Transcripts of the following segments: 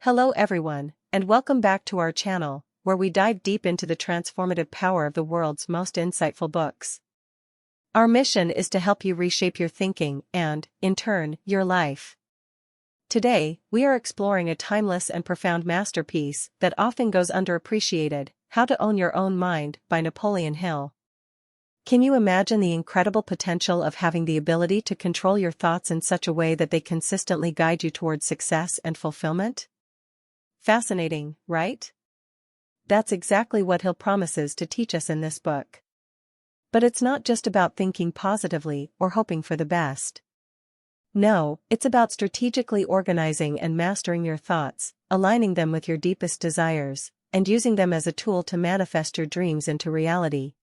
Hello everyone, and welcome back to our channel, where we dive deep into the transformative power of the world's most insightful books. Our mission is to help you reshape your thinking and, in turn, your life. Today, we are exploring a timeless and profound masterpiece that often goes underappreciated, How to Own Your Own Mind by Napoleon Hill. Can you imagine the incredible potential of having the ability to control your thoughts in such a way that they consistently guide you towards success and fulfillment? Fascinating, right? That's exactly what Hill promises to teach us in this book. But it's not just about thinking positively or hoping for the best. No, it's about strategically organizing and mastering your thoughts, aligning them with your deepest desires, and using them as a tool to manifest your dreams into reality.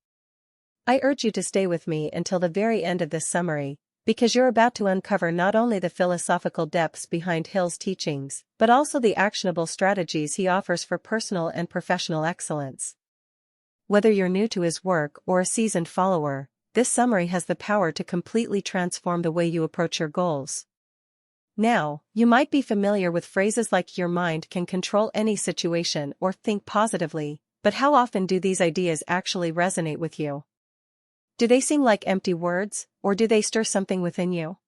I urge you to stay with me until the very end of this summary, because you're about to uncover not only the philosophical depths behind Hill's teachings, but also the actionable strategies he offers for personal and professional excellence. Whether you're new to his work or a seasoned follower, this summary has the power to completely transform the way you approach your goals. Now, you might be familiar with phrases like "your mind can control any situation" or "think positively," but how often do these ideas actually resonate with you? Do they seem like empty words, or do they stir something within you?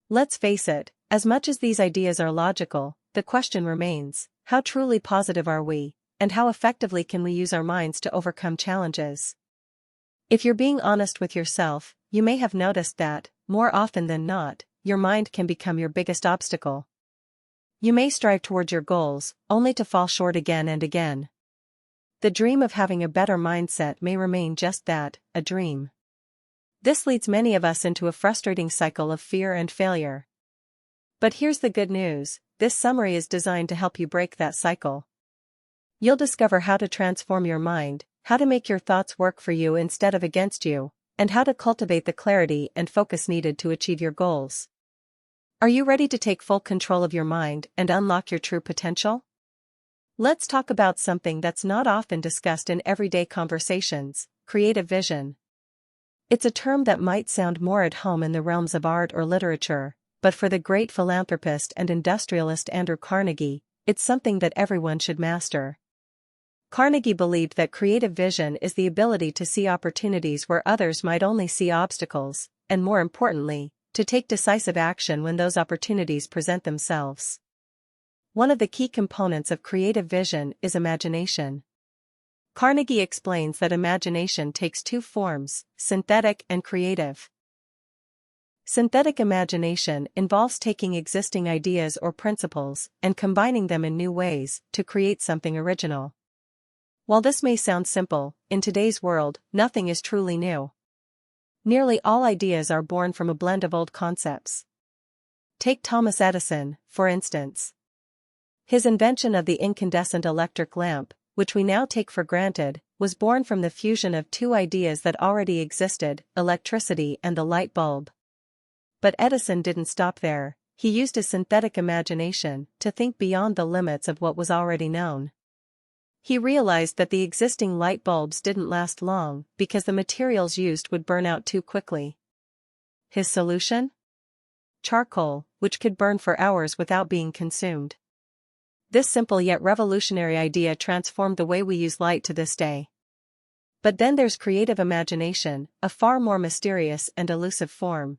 Let's face it, as much as these ideas are logical, the question remains, how truly positive are we, and how effectively can we use our minds to overcome challenges? If you're being honest with yourself, you may have noticed that, more often than not, your mind can become your biggest obstacle. You may strive toward your goals, only to fall short again and again. The dream of having a better mindset may remain just that, a dream. This leads many of us into a frustrating cycle of fear and failure. But here's the good news, this summary is designed to help you break that cycle. You'll discover how to transform your mind, how to make your thoughts work for you instead of against you, and how to cultivate the clarity and focus needed to achieve your goals. Are you ready to take full control of your mind and unlock your true potential? Let's talk about something that's not often discussed in everyday conversations, creative vision. It's a term that might sound more at home in the realms of art or literature, but for the great philanthropist and industrialist Andrew Carnegie, it's something that everyone should master. Carnegie believed that creative vision is the ability to see opportunities where others might only see obstacles, and more importantly, to take decisive action when those opportunities present themselves. One of the key components of creative vision is imagination. Carnegie explains that imagination takes two forms, synthetic and creative. Synthetic imagination involves taking existing ideas or principles and combining them in new ways to create something original. While this may sound simple, in today's world, nothing is truly new. Nearly all ideas are born from a blend of old concepts. Take Thomas Edison, for instance. His invention of the incandescent electric lamp, which we now take for granted, was born from the fusion of two ideas that already existed, electricity and the light bulb. But Edison didn't stop there, he used his synthetic imagination to think beyond the limits of what was already known. He realized that the existing light bulbs didn't last long because the materials used would burn out too quickly. His solution? Charcoal, which could burn for hours without being consumed. This simple yet revolutionary idea transformed the way we use light to this day. But then there's creative imagination, a far more mysterious and elusive form.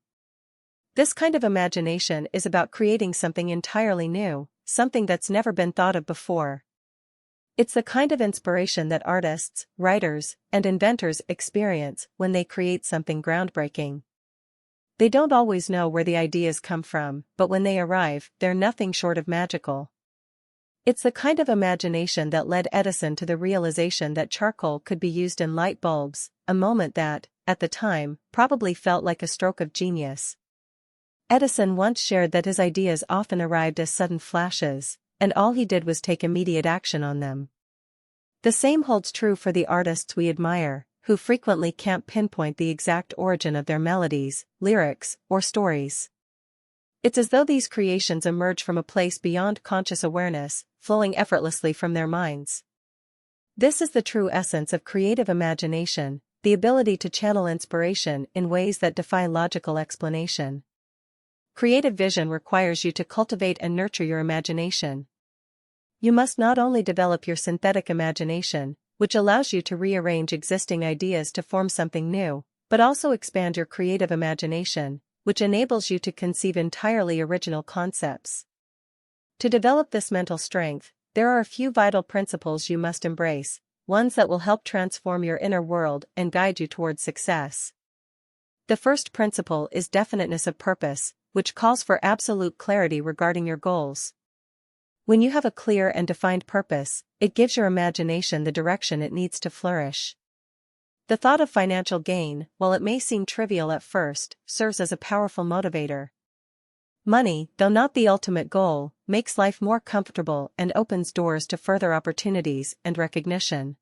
This kind of imagination is about creating something entirely new, something that's never been thought of before. It's the kind of inspiration that artists, writers, and inventors experience when they create something groundbreaking. They don't always know where the ideas come from, but when they arrive, they're nothing short of magical. It's the kind of imagination that led Edison to the realization that charcoal could be used in light bulbs, a moment that, at the time, probably felt like a stroke of genius. Edison once shared that his ideas often arrived as sudden flashes, and all he did was take immediate action on them. The same holds true for the artists we admire, who frequently can't pinpoint the exact origin of their melodies, lyrics, or stories. It's as though these creations emerge from a place beyond conscious awareness, flowing effortlessly from their minds. This is the true essence of creative imagination, the ability to channel inspiration in ways that defy logical explanation. Creative vision requires you to cultivate and nurture your imagination. You must not only develop your synthetic imagination, which allows you to rearrange existing ideas to form something new, but also expand your creative imagination, which enables you to conceive entirely original concepts. To develop this mental strength, there are a few vital principles you must embrace, ones that will help transform your inner world and guide you towards success. The first principle is definiteness of purpose, which calls for absolute clarity regarding your goals. When you have a clear and defined purpose, it gives your imagination the direction it needs to flourish. The thought of financial gain, while it may seem trivial at first, serves as a powerful motivator. Money, though not the ultimate goal, makes life more comfortable and opens doors to further opportunities and recognition.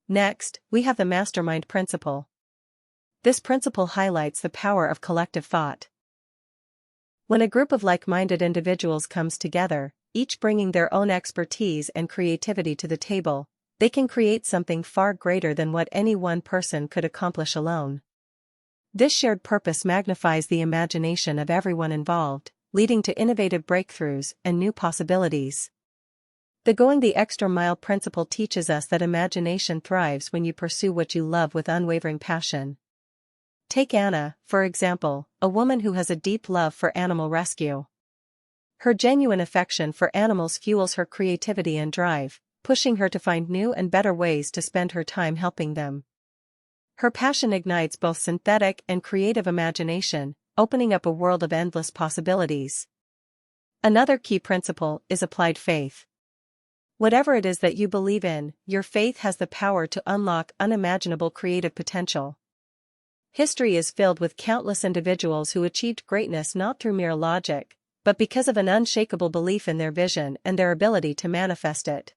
Next, we have the mastermind principle. This principle highlights the power of collective thought. When a group of like-minded individuals comes together, each bringing their own expertise and creativity to the table, they can create something far greater than what any one person could accomplish alone. This shared purpose magnifies the imagination of everyone involved, leading to innovative breakthroughs and new possibilities. The going the extra mile principle teaches us that imagination thrives when you pursue what you love with unwavering passion. Take Anna, for example, a woman who has a deep love for animal rescue. Her genuine affection for animals fuels her creativity and drive, pushing her to find new and better ways to spend her time helping them. Her passion ignites both synthetic and creative imagination, opening up a world of endless possibilities. Another key principle is applied faith. Whatever it is that you believe in, your faith has the power to unlock unimaginable creative potential. History is filled with countless individuals who achieved greatness not through mere logic, but because of an unshakable belief in their vision and their ability to manifest it.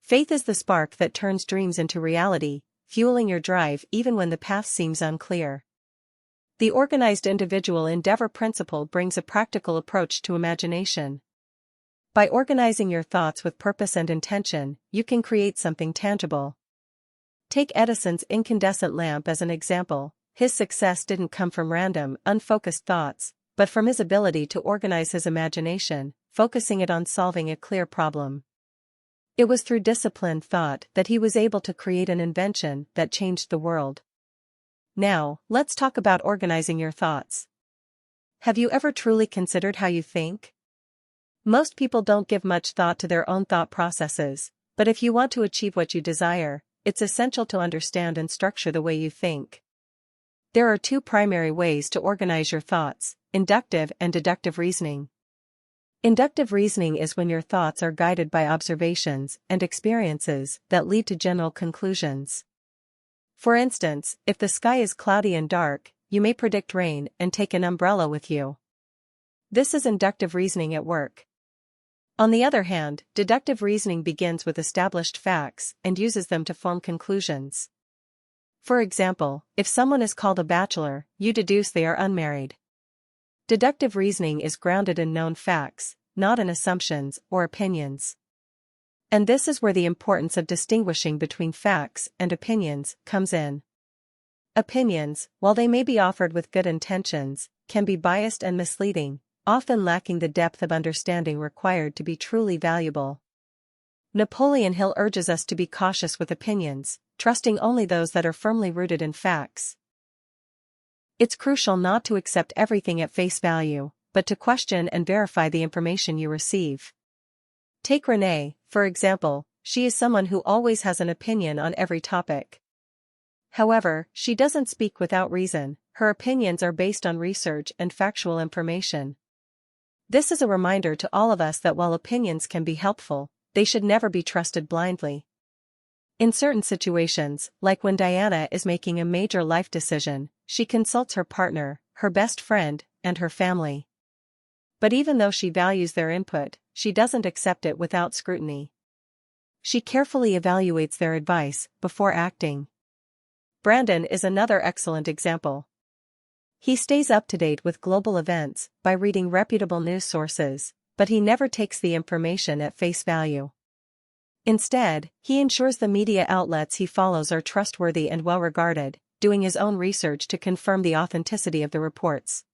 Faith is the spark that turns dreams into reality, fueling your drive even when the path seems unclear. The organized individual endeavor principle brings a practical approach to imagination. By organizing your thoughts with purpose and intention, you can create something tangible. Take Edison's incandescent lamp as an example. His success didn't come from random, unfocused thoughts, but from his ability to organize his imagination, focusing it on solving a clear problem. It was through disciplined thought that he was able to create an invention that changed the world. Now, let's talk about organizing your thoughts. Have you ever truly considered how you think? Most people don't give much thought to their own thought processes, but if you want to achieve what you desire, it's essential to understand and structure the way you think. There are two primary ways to organize your thoughts: inductive and deductive reasoning. Inductive reasoning is when your thoughts are guided by observations and experiences that lead to general conclusions. For instance, if the sky is cloudy and dark, you may predict rain and take an umbrella with you. This is inductive reasoning at work. On the other hand, deductive reasoning begins with established facts and uses them to form conclusions. For example, if someone is called a bachelor, you deduce they are unmarried. Deductive reasoning is grounded in known facts, not in assumptions or opinions. And this is where the importance of distinguishing between facts and opinions comes in. Opinions, while they may be offered with good intentions, can be biased and misleading, often lacking the depth of understanding required to be truly valuable. Napoleon Hill urges us to be cautious with opinions, trusting only those that are firmly rooted in facts. It's crucial not to accept everything at face value, but to question and verify the information you receive. Take Renee, for example. She is someone who always has an opinion on every topic. However, she doesn't speak without reason. Her opinions are based on research and factual information. This is a reminder to all of us that while opinions can be helpful, they should never be trusted blindly. In certain situations, like when Diana is making a major life decision, she consults her partner, her best friend, and her family. But even though she values their input, she doesn't accept it without scrutiny. She carefully evaluates their advice before acting. Brandon is another excellent example. He stays up to date with global events by reading reputable news sources, but he never takes the information at face value. Instead, he ensures the media outlets he follows are trustworthy and well-regarded, doing his own research to confirm the authenticity of the reports.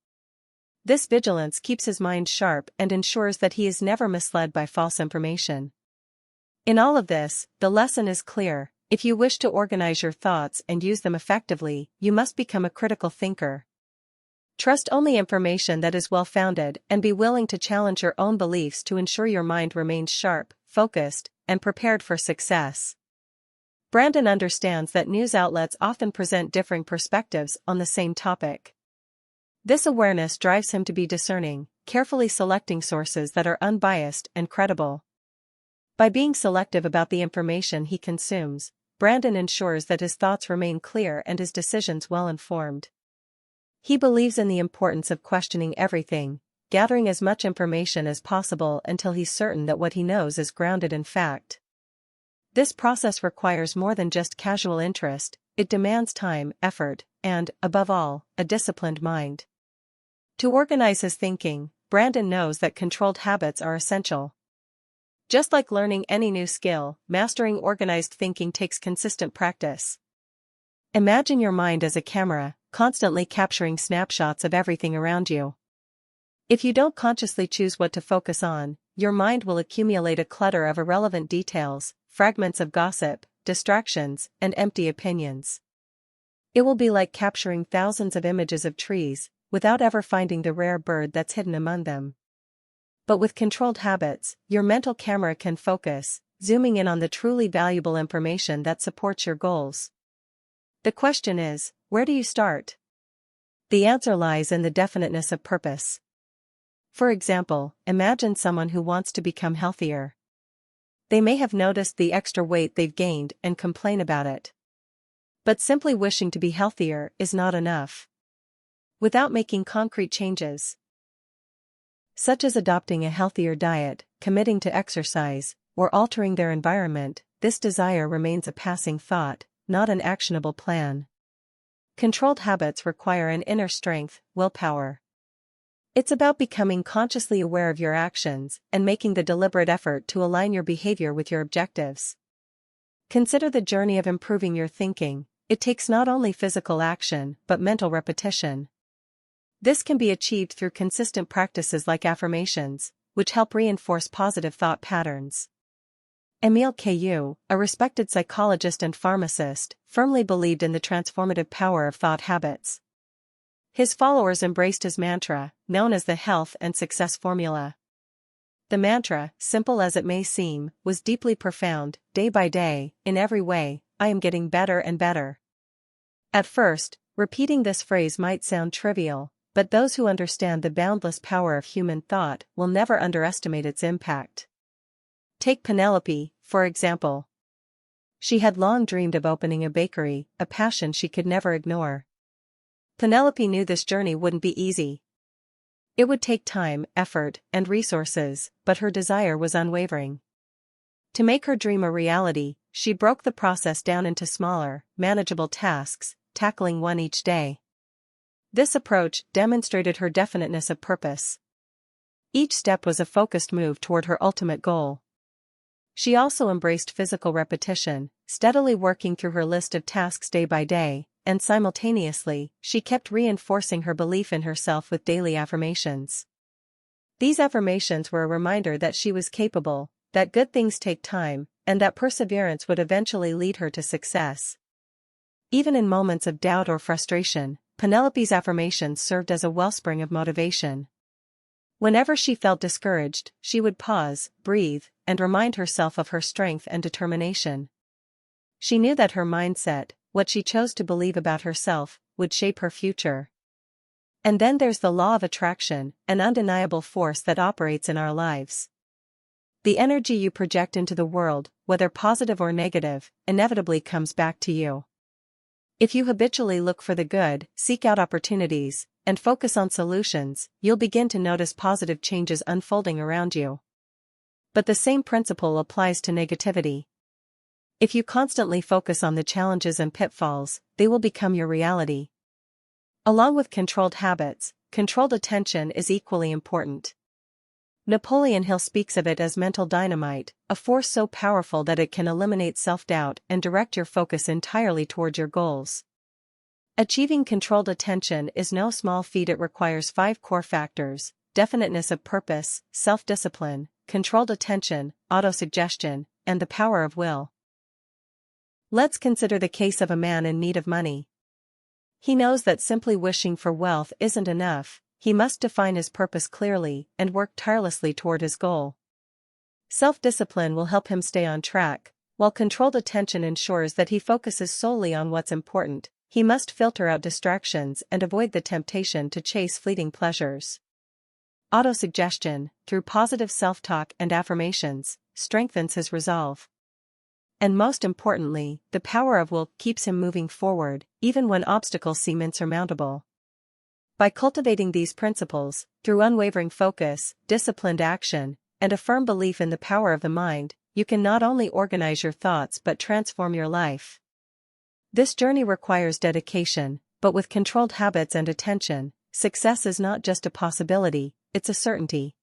This vigilance keeps his mind sharp and ensures that he is never misled by false information. In all of this, the lesson is clear: if you wish to organize your thoughts and use them effectively, you must become a critical thinker. Trust only information that is well-founded and be willing to challenge your own beliefs to ensure your mind remains sharp, focused, and prepared for success. Brandon understands that news outlets often present differing perspectives on the same topic. This awareness drives him to be discerning, carefully selecting sources that are unbiased and credible. By being selective about the information he consumes, Brandon ensures that his thoughts remain clear and his decisions well-informed. He believes in the importance of questioning everything, gathering as much information as possible until he's certain that what he knows is grounded in fact. This process requires more than just casual interest; it demands time, effort, and, above all, a disciplined mind. To organize his thinking, Brandon knows that controlled habits are essential. Just like learning any new skill, mastering organized thinking takes consistent practice. Imagine your mind as a camera, constantly capturing snapshots of everything around you. If you don't consciously choose what to focus on, your mind will accumulate a clutter of irrelevant details, fragments of gossip, distractions, and empty opinions. It will be like capturing thousands of images of trees, without ever finding the rare bird that's hidden among them. But with controlled habits, your mental camera can focus, zooming in on the truly valuable information that supports your goals. The question is, where do you start? The answer lies in the definiteness of purpose. For example, imagine someone who wants to become healthier. They may have noticed the extra weight they've gained and complain about it. But simply wishing to be healthier is not enough. Without making concrete changes, such as adopting a healthier diet, committing to exercise, or altering their environment, this desire remains a passing thought, not an actionable plan. Controlled habits require an inner strength, willpower. It's about becoming consciously aware of your actions and making the deliberate effort to align your behavior with your objectives. Consider the journey of improving your thinking. It takes not only physical action but mental repetition. This can be achieved through consistent practices like affirmations, which help reinforce positive thought patterns. Émile Caillou, a respected psychologist and pharmacist, firmly believed in the transformative power of thought habits. His followers embraced his mantra, known as the health and success formula. The mantra, simple as it may seem, was deeply profound: day by day, in every way, I am getting better and better. At first, repeating this phrase might sound trivial, but those who understand the boundless power of human thought will never underestimate its impact. Take Penelope, for example. She had long dreamed of opening a bakery, a passion she could never ignore. Penelope knew this journey wouldn't be easy. It would take time, effort, and resources, but her desire was unwavering. To make her dream a reality, she broke the process down into smaller, manageable tasks, tackling one each day. This approach demonstrated her definiteness of purpose. Each step was a focused move toward her ultimate goal. She also embraced physical repetition, steadily working through her list of tasks day by day, and simultaneously, she kept reinforcing her belief in herself with daily affirmations. These affirmations were a reminder that she was capable, that good things take time, and that perseverance would eventually lead her to success. Even in moments of doubt or frustration, Penelope's affirmations served as a wellspring of motivation. Whenever she felt discouraged, she would pause, breathe, and remind herself of her strength and determination. She knew that her mindset, what she chose to believe about herself, would shape her future. And then there's the law of attraction, an undeniable force that operates in our lives. The energy you project into the world, whether positive or negative, inevitably comes back to you. If you habitually look for the good, seek out opportunities, and focus on solutions, you'll begin to notice positive changes unfolding around you. But the same principle applies to negativity. If you constantly focus on the challenges and pitfalls, they will become your reality. Along with controlled habits, controlled attention is equally important. Napoleon Hill speaks of it as mental dynamite, a force so powerful that it can eliminate self-doubt and direct your focus entirely toward your goals. Achieving controlled attention is no small feat. It requires 5 core factors: definiteness of purpose, self-discipline, controlled attention, autosuggestion, and the power of will. Let's consider the case of a man in need of money. He knows that simply wishing for wealth isn't enough. He must define his purpose clearly and work tirelessly toward his goal. Self-discipline will help him stay on track, while controlled attention ensures that he focuses solely on what's important. He must filter out distractions and avoid the temptation to chase fleeting pleasures. Autosuggestion, through positive self-talk and affirmations, strengthens his resolve. And most importantly, the power of will keeps him moving forward, even when obstacles seem insurmountable. By cultivating these principles, through unwavering focus, disciplined action, and a firm belief in the power of the mind, you can not only organize your thoughts but transform your life. This journey requires dedication, but with controlled habits and attention, success is not just a possibility, it's a certainty.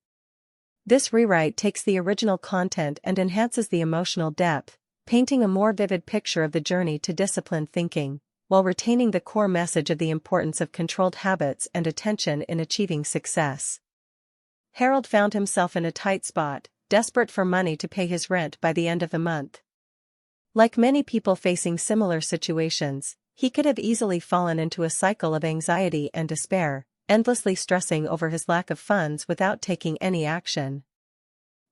This rewrite takes the original content and enhances the emotional depth, painting a more vivid picture of the journey to disciplined thinking, while retaining the core message of the importance of controlled habits and attention in achieving success. Harold found himself in a tight spot, desperate for money to pay his rent by the end of the month. Like many people facing similar situations, he could have easily fallen into a cycle of anxiety and despair, endlessly stressing over his lack of funds without taking any action.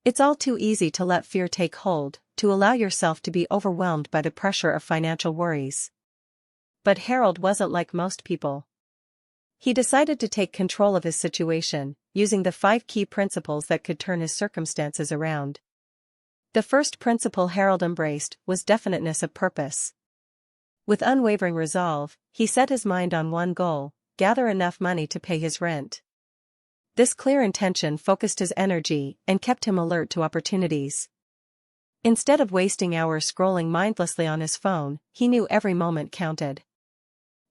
It's all too easy to let fear take hold, to allow yourself to be overwhelmed by the pressure of financial worries. But Harold wasn't like most people. He decided to take control of his situation, using the 5 key principles that could turn his circumstances around. The first principle Harold embraced was definiteness of purpose. With unwavering resolve, he set his mind on one goal: gather enough money to pay his rent. This clear intention focused his energy and kept him alert to opportunities. Instead of wasting hours scrolling mindlessly on his phone, he knew every moment counted.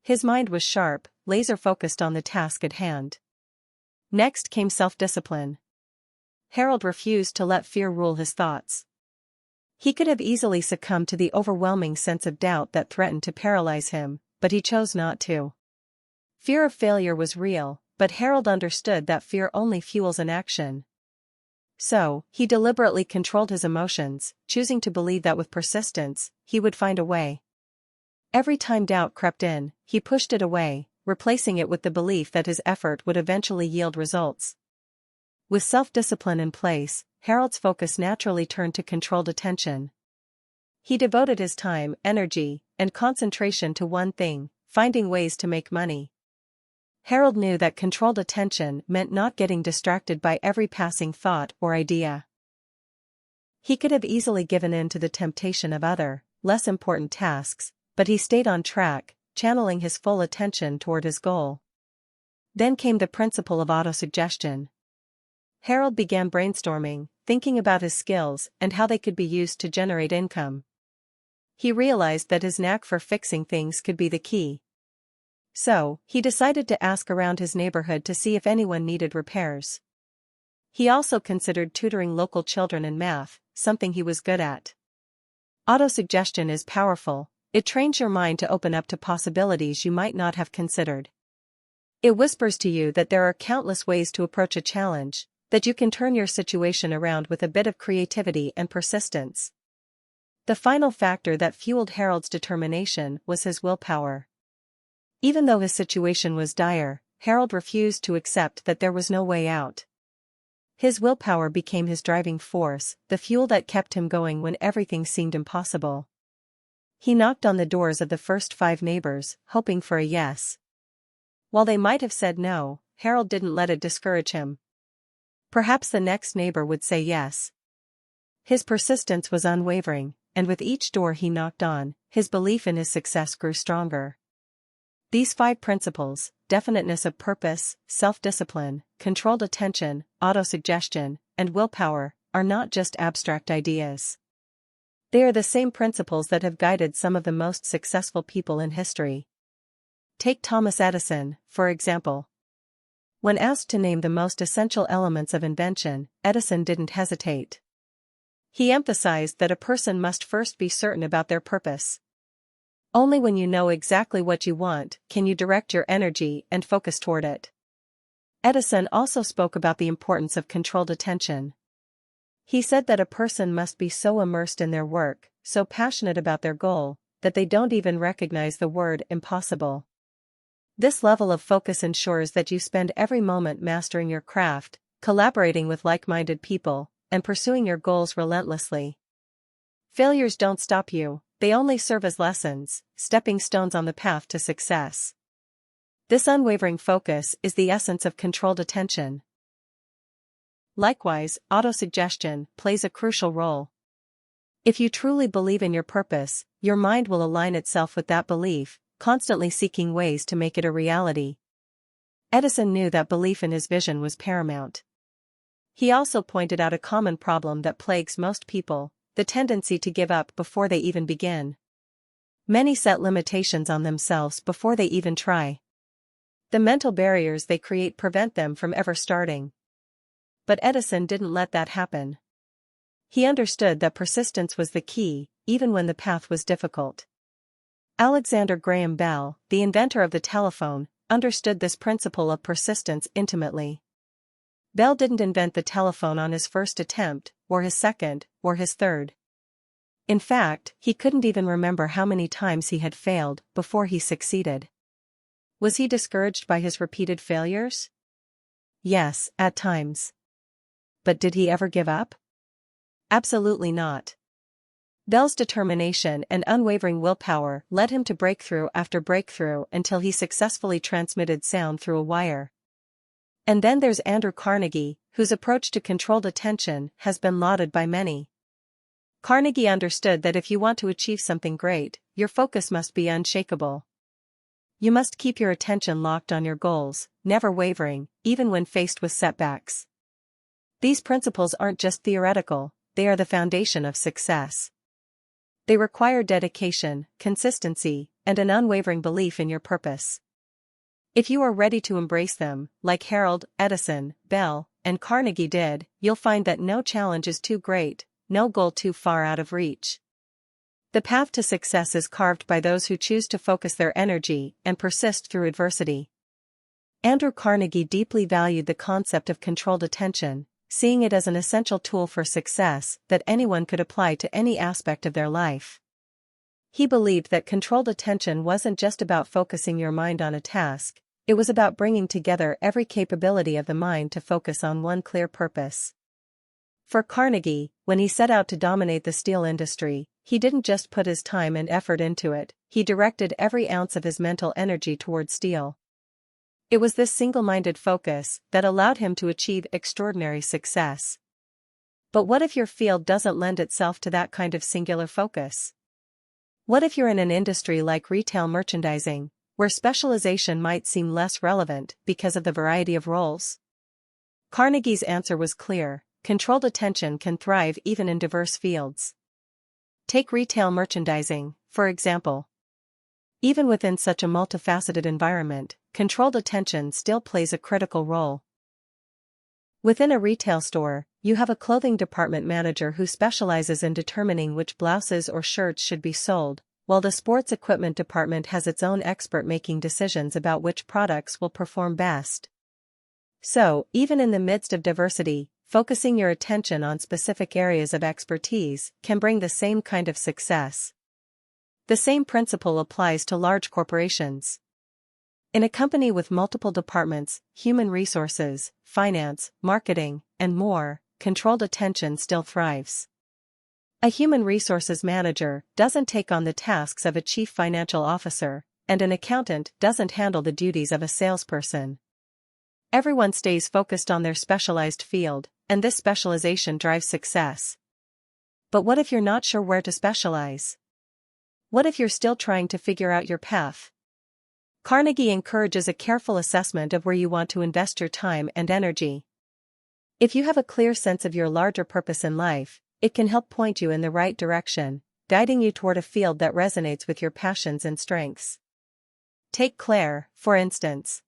His mind was sharp, laser-focused on the task at hand. Next came self-discipline. Harold refused to let fear rule his thoughts. He could have easily succumbed to the overwhelming sense of doubt that threatened to paralyze him, but he chose not to. Fear of failure was real, but Harold understood that fear only fuels inaction. So, he deliberately controlled his emotions, choosing to believe that with persistence, he would find a way. Every time doubt crept in, he pushed it away, replacing it with the belief that his effort would eventually yield results. With self-discipline in place, Harold's focus naturally turned to controlled attention. He devoted his time, energy, and concentration to one thing: finding ways to make money. Harold knew that controlled attention meant not getting distracted by every passing thought or idea. He could have easily given in to the temptation of other, less important tasks, but he stayed on track, channeling his full attention toward his goal. Then came the principle of autosuggestion. Harold began brainstorming, thinking about his skills and how they could be used to generate income. He realized that his knack for fixing things could be the key. So, he decided to ask around his neighborhood to see if anyone needed repairs. He also considered tutoring local children in math, something he was good at. Autosuggestion is powerful. It trains your mind to open up to possibilities you might not have considered. It whispers to you that there are countless ways to approach a challenge, that you can turn your situation around with a bit of creativity and persistence. The final factor that fueled Harold's determination was his willpower. Even though his situation was dire, Harold refused to accept that there was no way out. His willpower became his driving force, the fuel that kept him going when everything seemed impossible. He knocked on the doors of the first 5 neighbors, hoping for a yes. While they might have said no, Harold didn't let it discourage him. Perhaps the next neighbor would say yes. His persistence was unwavering, and with each door he knocked on, his belief in his success grew stronger. These 5 principles: definiteness of purpose, self-discipline, controlled attention, autosuggestion, and willpower, are not just abstract ideas. They are the same principles that have guided some of the most successful people in history. Take Thomas Edison, for example. When asked to name the most essential elements of invention, Edison didn't hesitate. He emphasized that a person must first be certain about their purpose. Only when you know exactly what you want can you direct your energy and focus toward it. Edison also spoke about the importance of controlled attention. He said that a person must be so immersed in their work, so passionate about their goal, that they don't even recognize the word impossible. This level of focus ensures that you spend every moment mastering your craft, collaborating with like-minded people, and pursuing your goals relentlessly. Failures don't stop you, they only serve as lessons, stepping stones on the path to success. This unwavering focus is the essence of controlled attention. Likewise, autosuggestion plays a crucial role. If you truly believe in your purpose, your mind will align itself with that belief, constantly seeking ways to make it a reality. Edison knew that belief in his vision was paramount. He also pointed out a common problem that plagues most people: the tendency to give up before they even begin. Many set limitations on themselves before they even try. The mental barriers they create prevent them from ever starting. But Edison didn't let that happen. He understood that persistence was the key, even when the path was difficult. Alexander Graham Bell, the inventor of the telephone, understood this principle of persistence intimately. Bell didn't invent the telephone on his first attempt, or his second, or his third. In fact, he couldn't even remember how many times he had failed before he succeeded. Was he discouraged by his repeated failures? Yes, at times. But did he ever give up? Absolutely not. Bell's determination and unwavering willpower led him to breakthrough after breakthrough until he successfully transmitted sound through a wire. And then there's Andrew Carnegie, whose approach to controlled attention has been lauded by many. Carnegie understood that if you want to achieve something great, your focus must be unshakable. You must keep your attention locked on your goals, never wavering, even when faced with setbacks. These principles aren't just theoretical, they are the foundation of success. They require dedication, consistency, and an unwavering belief in your purpose. If you are ready to embrace them, like Harold, Edison, Bell, and Carnegie did, you'll find that no challenge is too great, no goal too far out of reach. The path to success is carved by those who choose to focus their energy and persist through adversity. Andrew Carnegie deeply valued the concept of controlled attention, seeing it as an essential tool for success that anyone could apply to any aspect of their life. He believed that controlled attention wasn't just about focusing your mind on a task, it was about bringing together every capability of the mind to focus on one clear purpose. For Carnegie, when he set out to dominate the steel industry, he didn't just put his time and effort into it, he directed every ounce of his mental energy toward steel. It was this single-minded focus that allowed him to achieve extraordinary success. But what if your field doesn't lend itself to that kind of singular focus? What if you're in an industry like retail merchandising, where specialization might seem less relevant because of the variety of roles? Carnegie's answer was clear: controlled attention can thrive even in diverse fields. Take retail merchandising, for example. Even within such a multifaceted environment, controlled attention still plays a critical role. Within a retail store, you have a clothing department manager who specializes in determining which blouses or shirts should be sold, while the sports equipment department has its own expert making decisions about which products will perform best. So, even in the midst of diversity, focusing your attention on specific areas of expertise can bring the same kind of success. The same principle applies to large corporations. In a company with multiple departments, human resources, finance, marketing, and more, controlled attention still thrives. A human resources manager doesn't take on the tasks of a chief financial officer, and an accountant doesn't handle the duties of a salesperson. Everyone stays focused on their specialized field, and this specialization drives success. But what if you're not sure where to specialize? What if you're still trying to figure out your path? Carnegie encourages a careful assessment of where you want to invest your time and energy. If you have a clear sense of your larger purpose in life, it can help point you in the right direction, guiding you toward a field that resonates with your passions and strengths. Take Claire, for instance.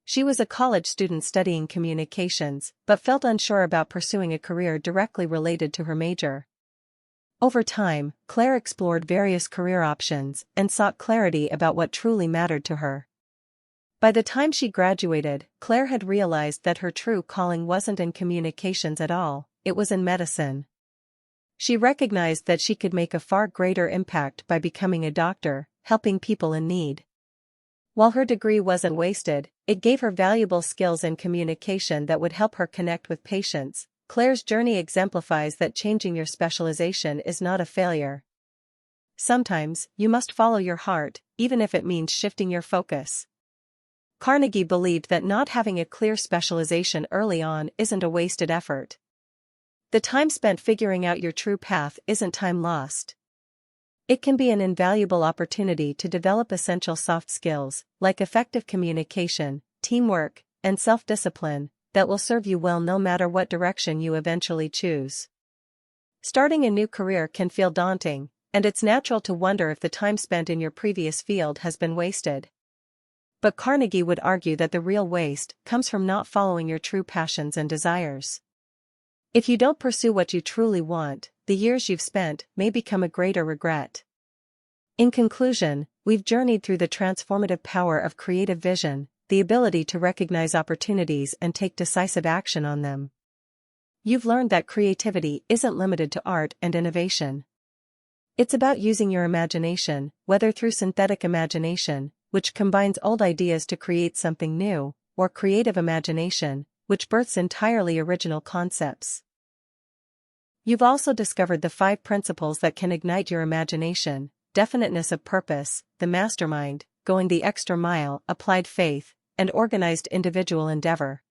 She was a college student studying communications, but felt unsure about pursuing a career directly related to her major. Over time, Claire explored various career options and sought clarity about what truly mattered to her. By the time she graduated, Claire had realized that her true calling wasn't in communications at all, it was in medicine. She recognized that she could make a far greater impact by becoming a doctor, helping people in need. While her degree wasn't wasted, it gave her valuable skills in communication that would help her connect with patients. Claire's journey exemplifies that changing your specialization is not a failure. Sometimes, you must follow your heart, even if it means shifting your focus. Carnegie believed that not having a clear specialization early on isn't a wasted effort. The time spent figuring out your true path isn't time lost. It can be an invaluable opportunity to develop essential soft skills, like effective communication, teamwork, and self-discipline, that will serve you well no matter what direction you eventually choose. Starting a new career can feel daunting, and it's natural to wonder if the time spent in your previous field has been wasted. But Carnegie would argue that the real waste comes from not following your true passions and desires. If you don't pursue what you truly want, the years you've spent may become a greater regret. In conclusion, we've journeyed through the transformative power of creative vision, the ability to recognize opportunities and take decisive action on them. You've learned that creativity isn't limited to art and innovation. It's about using your imagination, whether through synthetic imagination, which combines old ideas to create something new, or creative imagination, which births entirely original concepts. You've also discovered the 5 principles that can ignite your imagination: definiteness of purpose, the mastermind, going the extra mile, applied faith, and organized individual endeavor.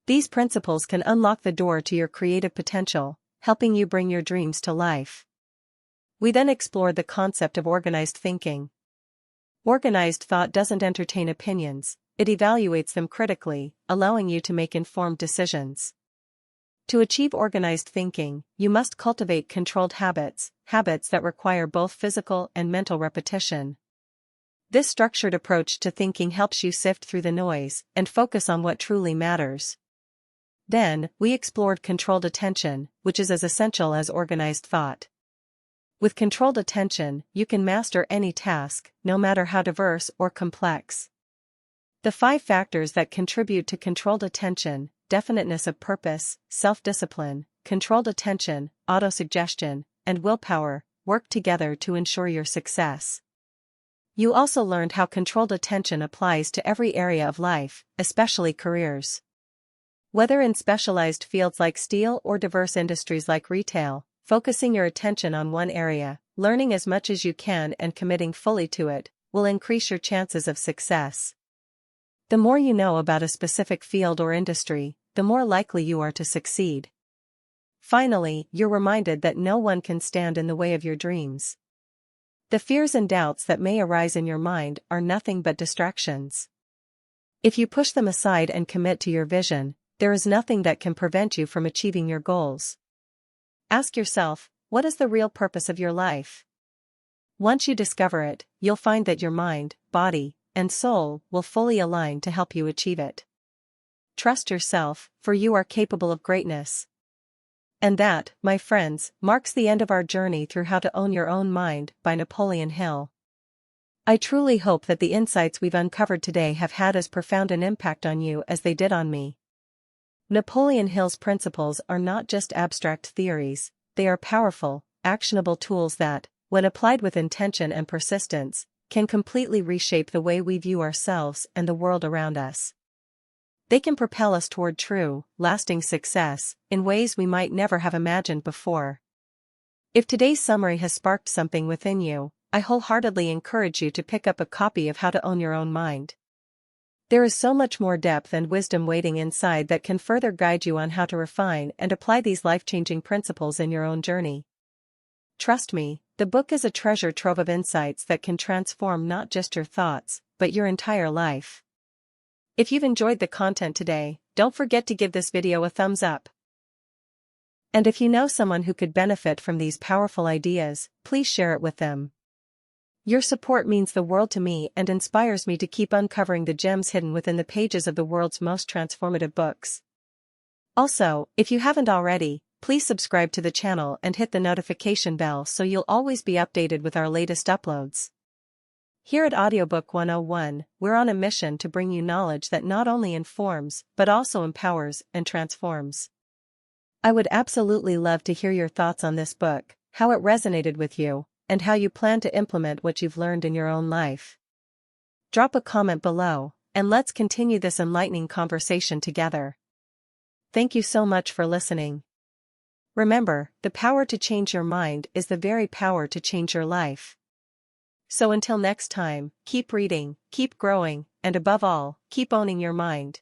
These principles can unlock the door to your creative potential, helping you bring your dreams to life. We then explored the concept of organized thinking. Organized thought doesn't entertain opinions, it evaluates them critically, allowing you to make informed decisions. To achieve organized thinking, you must cultivate controlled habits that require both physical and mental repetition. This structured approach to thinking helps you sift through the noise and focus on what truly matters. Then, we explored controlled attention, which is as essential as organized thought. With controlled attention, you can master any task, no matter how diverse or complex. The 5 factors that contribute to controlled attention: definiteness of purpose, self-discipline, controlled attention, autosuggestion, and willpower, work together to ensure your success. You also learned how controlled attention applies to every area of life, especially careers. Whether in specialized fields like steel or diverse industries like retail, focusing your attention on one area, learning as much as you can and committing fully to it, will increase your chances of success. The more you know about a specific field or industry, the more likely you are to succeed. Finally, you're reminded that no one can stand in the way of your dreams. The fears and doubts that may arise in your mind are nothing but distractions. If you push them aside and commit to your vision, there is nothing that can prevent you from achieving your goals. Ask yourself, what is the real purpose of your life? Once you discover it, you'll find that your mind, body, and soul will fully align to help you achieve it. Trust yourself, for you are capable of greatness. And that, my friends, marks the end of our journey through How to Own Your Own Mind by Napoleon Hill. I truly hope that the insights we've uncovered today have had as profound an impact on you as they did on me. Napoleon Hill's principles are not just abstract theories, they are powerful, actionable tools that, when applied with intention and persistence, can completely reshape the way we view ourselves and the world around us. They can propel us toward true, lasting success, in ways we might never have imagined before. If today's summary has sparked something within you, I wholeheartedly encourage you to pick up a copy of How to Own Your Own Mind. There is so much more depth and wisdom waiting inside that can further guide you on how to refine and apply these life-changing principles in your own journey. Trust me, the book is a treasure trove of insights that can transform not just your thoughts, but your entire life. If you've enjoyed the content today, don't forget to give this video a thumbs up. And if you know someone who could benefit from these powerful ideas, please share it with them. Your support means the world to me and inspires me to keep uncovering the gems hidden within the pages of the world's most transformative books. Also, if you haven't already, please subscribe to the channel and hit the notification bell so you'll always be updated with our latest uploads. Here at Audiobook 101, we're on a mission to bring you knowledge that not only informs, but also empowers and transforms. I would absolutely love to hear your thoughts on this book, how it resonated with you, and how you plan to implement what you've learned in your own life. Drop a comment below, and let's continue this enlightening conversation together. Thank you so much for listening. Remember, the power to change your mind is the very power to change your life. So until next time, keep reading, keep growing, and above all, keep owning your mind.